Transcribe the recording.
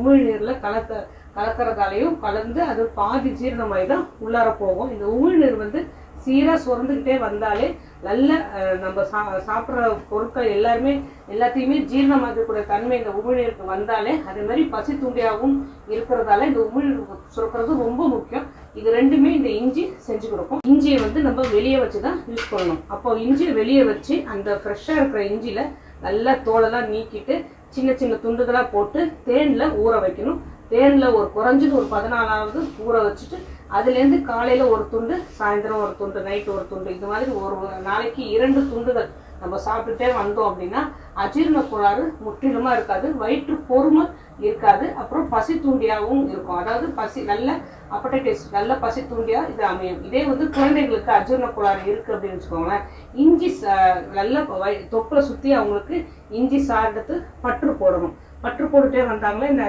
உமிழ்நீரில் கலக்கிறதாலையும் கலந்து அது பாதி ஜீரணமாகி தான் உள்ளார போகும். இந்த உமிழ்நீர் வந்து சீராக சுரந்துக்கிட்டே வந்தாலே நல்ல நம்ம சாப்பிட்ற பொருட்கள் எல்லாத்தையுமே ஜீரணமாக்கக்கூடிய தன்மை இந்த உமிழ்நீருக்கு வந்தாலே அதே மாதிரி பசி தூண்டியாகவும் இருக்கிறதால இந்த உமிழ்நீர் சுரக்கிறது ரொம்ப முக்கியம். இது ரெண்டுமே இந்த இஞ்சி செஞ்சு கொடுக்கும். இஞ்சியை வந்து நம்ம வெளியே வச்சு தான் யூஸ் பண்ணணும். அப்போ இஞ்சியை வெளியே வச்சு அந்த ஃப்ரெஷ்ஷாக இருக்கிற இஞ்சியில் நல்லா தோலெல்லாம் நீக்கிட்டு சின்ன சின்ன துண்டுகளாக போட்டு தேனில் ஊற வைக்கணும். தேனில் குறைஞ்சது ஒரு 14ஆவது ஊற வச்சுட்டு அதுலேருந்து காலையில் ஒரு துண்டு, சாயந்தரம் ஒரு துண்டு, நைட்டு ஒரு துண்டு, இது மாதிரி ஒரு நாளைக்கு 2 துண்டுகள் நம்ம சாப்பிட்டுட்டே வந்தோம் அப்படின்னா அஜீரண கோளாறு முற்றிலுமாக இருக்காது, வயிற்று பொறுமை இருக்காது, அப்புறம் பசி தூண்டியாகவும் இருக்கும். அதாவது நல்ல அப்படைட்டிஸ் நல்ல பசி தூண்டியா இது அமையும். இதே வந்து குழந்தைகளுக்கு அஜீரண கோளாறு இருக்குது அப்படின்னு வச்சுக்கோங்களேன், இஞ்சி நல்ல தொப்புளை சுற்றி அவங்களுக்கு இஞ்சி சாறு எடுத்து பற்று போடணும். பற்று போட்டுட்டே வந்தாங்களே இந்த